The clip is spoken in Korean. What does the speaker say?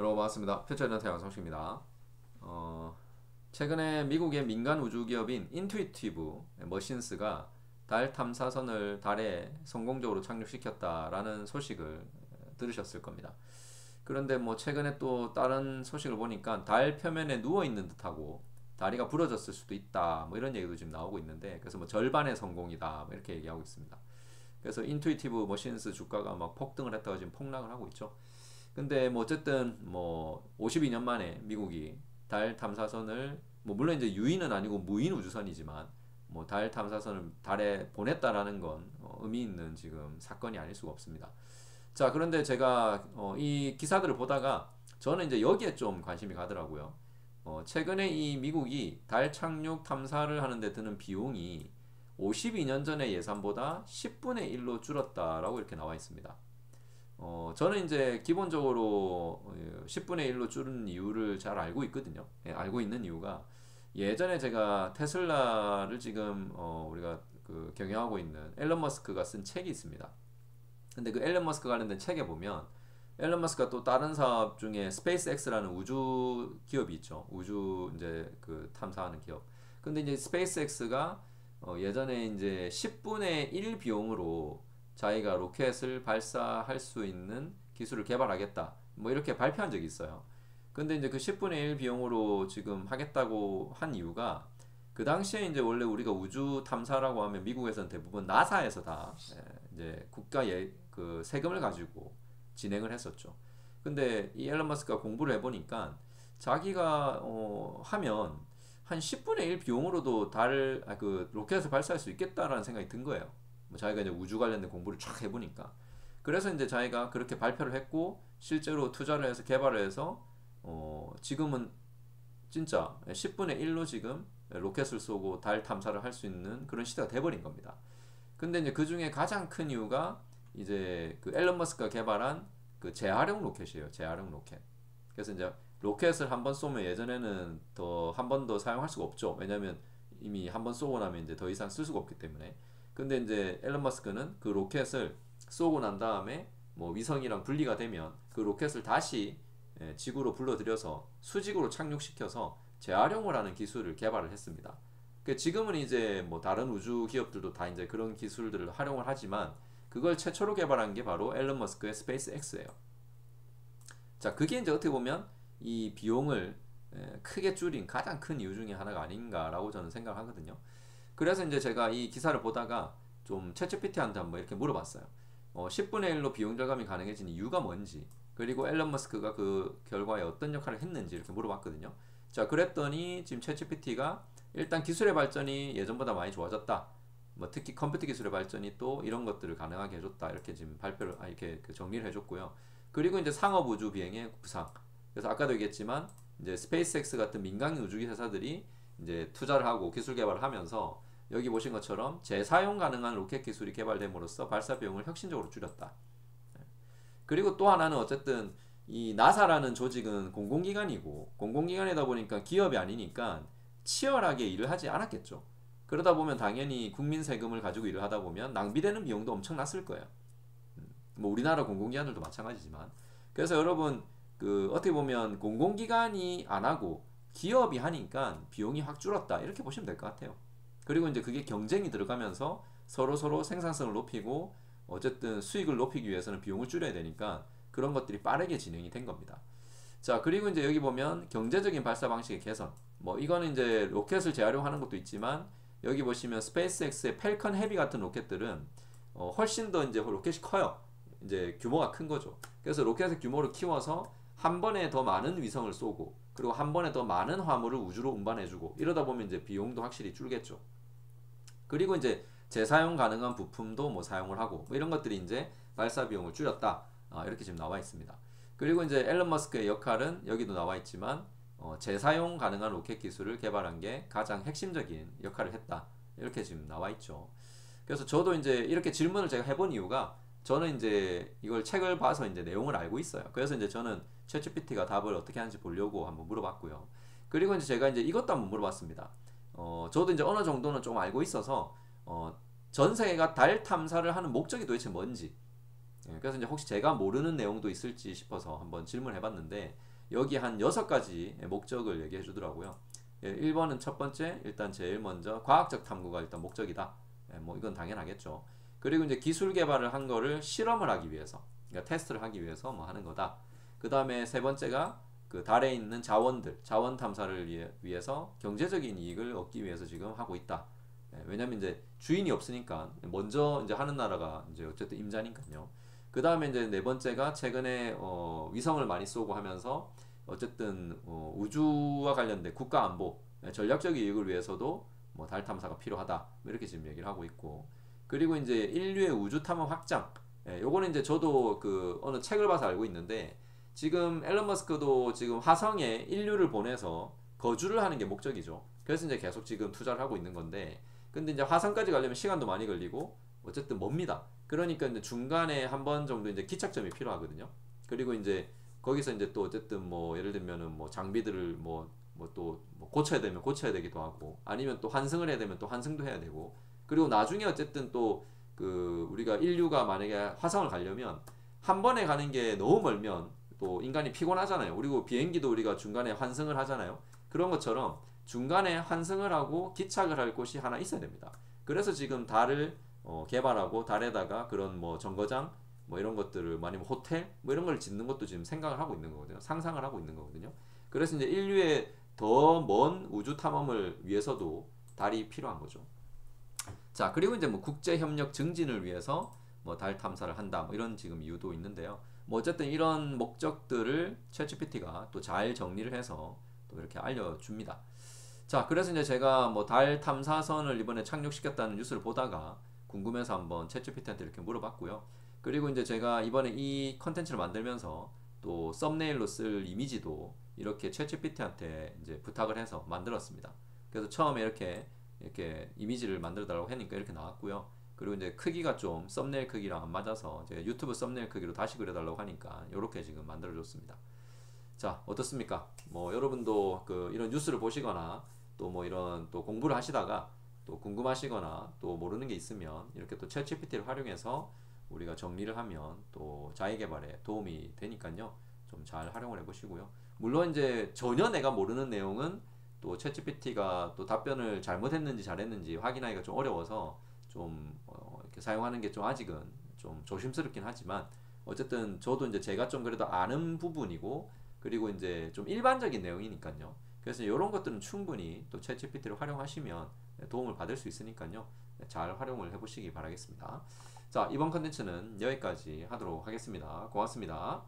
여러분 반갑습니다. 표철연태 양성식입니다. 최근에 미국의 민간 우주 기업인 인투이티브 머신스가 달 탐사선을 달에 성공적으로 착륙시켰다라는 소식을 들으셨을 겁니다. 그런데 뭐 최근에 또 다른 소식을 보니까 달 표면에 누워 있는 듯하고 다리가 부러졌을 수도 있다. 뭐 이런 얘기도 지금 나오고 있는데, 그래서 뭐 절반의 성공이다. 뭐 이렇게 얘기하고 있습니다. 그래서 인투이티브 머신스 주가가 막 폭등을 했다가 지금 폭락을 하고 있죠. 근데 뭐 어쨌든 뭐 52년 만에 미국이 달 탐사선을, 뭐 물론 이제 유인은 아니고 무인 우주선이지만 뭐 달 탐사선을 달에 보냈다라는 건 의미 있는 지금 사건이 아닐 수가 없습니다. 자, 그런데 제가 이 기사들을 보다가 저는 이제 여기에 좀 관심이 가더라고요. 최근에 이 미국이 달 착륙 탐사를 하는데 드는 비용이 52년 전의 예산보다 10분의 1로 줄었다라고 이렇게 나와 있습니다. 저는 이제 기본적으로 10분의 1로 줄은 이유를 잘 알고 있거든요. 예, 알고 있는 이유가, 예전에 제가 테슬라를 지금 우리가 그 경영하고 있는 앨런 머스크가 쓴 책이 있습니다. 근데 그 앨런 머스크 관련된 책에 보면 앨런 머스크가 또 다른 사업 중에 스페이스X라는 우주 기업이 있죠. 우주 이제 그 탐사하는 기업. 근데 이제 스페이스X가 예전에 이제 10분의 1 비용으로 자기가 로켓을 발사할 수 있는 기술을 개발하겠다, 뭐 이렇게 발표한 적이 있어요. 근데 이제 그 10분의 1 비용으로 지금 하겠다고 한 이유가, 그 당시에 이제 원래 우리가 우주 탐사라고 하면 미국에서는 대부분 나사에서 다 이제 국가의 그 세금을 가지고 진행을 했었죠. 근데 이 앨런 머스크가 공부를 해보니까 자기가 하면 한 10분의 1 비용으로도 그 로켓을 발사할 수 있겠다라는 생각이 든 거예요. 뭐 자기가 이제 우주 관련된 공부를 쫙 해보니까. 그래서 이제 자기가 그렇게 발표를 했고 실제로 투자를 해서 개발을 해서 지금은 진짜 10분의 1로 지금 로켓을 쏘고 달 탐사를 할 수 있는 그런 시대가 돼버린 겁니다. 근데 이제 그 중에 가장 큰 이유가 이제 그 앨런 머스크가 개발한 그 재활용 로켓이에요. 재활용 로켓. 그래서 이제 로켓을 한번 쏘면 예전에는 더 한 번 더 사용할 수가 없죠. 왜냐면 이미 한번 쏘고 나면 이제 더 이상 쓸 수가 없기 때문에. 근데 이제 앨런 머스크는 그 로켓을 쏘고 난 다음에 뭐 위성이랑 분리가 되면 그 로켓을 다시 지구로 불러들여서 수직으로 착륙시켜서 재활용을 하는 기술을 개발을 했습니다. 그 지금은 이제 뭐 다른 우주 기업들도 다 이제 그런 기술들을 활용을 하지만 그걸 최초로 개발한 게 바로 앨런 머스크의 스페이스 X예요. 자, 그게 이제 어떻게 보면 이 비용을 크게 줄인 가장 큰 이유 중에 하나가 아닌가라고 저는 생각하거든요. 그래서 이제 제가 이 기사를 보다가 좀 챗GPT한테 한번 이렇게 물어봤어요. 10분의 1로 비용 절감이 가능해진 이유가 뭔지, 그리고 앨런 머스크가 그 결과에 어떤 역할을 했는지 이렇게 물어봤거든요. 자, 그랬더니 지금 챗GPT가 일단 기술의 발전이 예전보다 많이 좋아졌다. 뭐 특히 컴퓨터 기술의 발전이 또 이런 것들을 가능하게 해줬다. 이렇게 지금 이렇게 그 정리를 해줬고요. 그리고 이제 상업 우주 비행의 부상. 그래서 아까도 얘기했지만 이제 스페이스X 같은 민간 우주 회사들이 이제 투자를 하고 기술 개발을 하면서 여기 보신 것처럼 재사용 가능한 로켓 기술이 개발됨으로써 발사 비용을 혁신적으로 줄였다. 그리고 또 하나는 어쨌든 이 나사라는 조직은 공공기관이고, 공공기관이다 보니까 기업이 아니니까 치열하게 일을 하지 않았겠죠. 그러다 보면 당연히 국민 세금을 가지고 일을 하다 보면 낭비되는 비용도 엄청났을 거예요. 뭐 우리나라 공공기관들도 마찬가지지만. 그래서 여러분, 그 어떻게 보면 공공기관이 안 하고 기업이 하니까 비용이 확 줄었다, 이렇게 보시면 될 것 같아요. 그리고 이제 그게 경쟁이 들어가면서 서로 생산성을 높이고 어쨌든 수익을 높이기 위해서는 비용을 줄여야 되니까 그런 것들이 빠르게 진행이 된 겁니다. 자, 그리고 이제 여기 보면 경제적인 발사 방식의 개선. 뭐 이거는 이제 로켓을 재활용하는 것도 있지만, 여기 보시면 스페이스X의 펠컨 헤비 같은 로켓들은 훨씬 더 이제 로켓이 커요. 이제 규모가 큰 거죠. 그래서 로켓의 규모를 키워서 한 번에 더 많은 위성을 쏘고, 그리고 한 번에 더 많은 화물을 우주로 운반해주고, 이러다 보면 이제 비용도 확실히 줄겠죠. 그리고 이제 재사용 가능한 부품도 뭐 사용을 하고, 뭐 이런 것들이 이제 발사 비용을 줄였다. 이렇게 지금 나와 있습니다. 그리고 이제 앨런 머스크의 역할은 여기도 나와 있지만 재사용 가능한 로켓 기술을 개발한 게 가장 핵심적인 역할을 했다. 이렇게 지금 나와 있죠. 그래서 저도 이제 이렇게 질문을 제가 해본 이유가, 저는 이제 이걸 책을 봐서 이제 내용을 알고 있어요. 그래서 이제 저는 챗GPT가 답을 어떻게 하는지 보려고 한번 물어봤고요. 그리고 이제 제가 이제 이것도 한번 물어봤습니다. 저도 이제 어느 정도는 좀 알고 있어서 전 세계가 달 탐사를 하는 목적이 도대체 뭔지, 그래서 이제 혹시 제가 모르는 내용도 있을지 싶어서 한번 질문을 해봤는데, 여기 한 6가지 목적을 얘기해 주더라고요. 1번은 첫 번째, 일단 제일 먼저 과학적 탐구가 일단 목적이다. 뭐 이건 당연하겠죠. 그리고 이제 기술 개발을 한 거를 실험을 하기 위해서, 그러니까 테스트를 하기 위해서 뭐 하는 거다. 그 다음에 세 번째가 그 달에 있는 자원들, 자원 탐사를 위해서 경제적인 이익을 얻기 위해서 지금 하고 있다. 왜냐면 이제 주인이 없으니까 먼저 이제 하는 나라가 이제 어쨌든 임자니까요. 그 다음에 이제 네 번째가 최근에 위성을 많이 쏘고 하면서 어쨌든 우주와 관련된 국가 안보, 전략적 이익을 위해서도 뭐 달 탐사가 필요하다. 뭐 이렇게 지금 얘기를 하고 있고. 그리고 이제 인류의 우주 탐험 확장. 요거는 이제 저도 그 어느 책을 봐서 알고 있는데 지금 앨런 머스크도 지금 화성에 인류를 보내서 거주를 하는 게 목적이죠. 그래서 이제 계속 지금 투자를 하고 있는 건데 근데 이제 화성까지 가려면 시간도 많이 걸리고 어쨌든 멉니다. 그러니까 이제 중간에 한 번 정도 이제 기착점이 필요하거든요. 그리고 이제 거기서 이제 또 어쨌든 뭐 예를 들면은 뭐 장비들을 또 고쳐야 되면 고쳐야 되기도 하고 아니면 또 환승을 해야 되면 또 환승도 해야 되고 그리고 나중에 어쨌든 또 그 우리가 인류가 만약에 화성을 가려면 한 번에 가는 게 너무 멀면 또 인간이 피곤하잖아요. 그리고 비행기도 우리가 중간에 환승을 하잖아요. 그런 것처럼 중간에 환승을 하고 기착을 할 곳이 하나 있어야 됩니다. 그래서 지금 달을 개발하고 달에다가 그런 뭐 정거장 뭐 이런 것들을 아니면 호텔 뭐 이런 걸 짓는 것도 지금 생각을 하고 있는 거거든요. 상상을 하고 있는 거거든요. 그래서 이제 인류의 더 먼 우주 탐험을 위해서도 달이 필요한 거죠. 자, 그리고 이제 뭐 국제 협력 증진을 위해서 뭐 달 탐사를 한다. 뭐 이런 지금 이유도 있는데요. 뭐 어쨌든 이런 목적들을 챗GPT가 또 잘 정리를 해서 또 이렇게 알려줍니다. 자, 그래서 이제 제가 뭐 달 탐사선을 이번에 착륙시켰다는 뉴스를 보다가 궁금해서 한번 챗GPT한테 이렇게 물어봤고요. 그리고 이제 제가 이번에 이 컨텐츠를 만들면서 또 썸네일로 쓸 이미지도 이렇게 챗GPT한테 이제 부탁을 해서 만들었습니다. 그래서 처음에 이렇게 이미지를 만들어 달라고 하니까 이렇게 나왔고요. 그리고 이제 크기가 좀 썸네일 크기랑 안 맞아서 제가 유튜브 썸네일 크기로 다시 그려달라고 하니까 이렇게 지금 만들어줬습니다. 자, 어떻습니까? 뭐 여러분도 그 이런 뉴스를 보시거나 또 뭐 이런 또 공부를 하시다가 또 궁금하시거나 또 모르는 게 있으면 이렇게 또 챗GPT를 활용해서 우리가 정리를 하면 또 자기 개발에 도움이 되니까요. 좀 잘 활용을 해 보시고요. 물론 이제 전혀 내가 모르는 내용은 또 챗GPT가 또 답변을 잘못했는지 잘했는지 확인하기가 좀 어려워서 좀 이렇게 사용하는 게 좀 아직은 좀 조심스럽긴 하지만 어쨌든 저도 이제 제가 좀 그래도 아는 부분이고 그리고 이제 좀 일반적인 내용이니까요. 그래서 이런 것들은 충분히 또 챗GPT를 활용하시면 도움을 받을 수 있으니까요. 잘 활용을 해보시기 바라겠습니다. 자, 이번 컨텐츠는 여기까지 하도록 하겠습니다. 고맙습니다.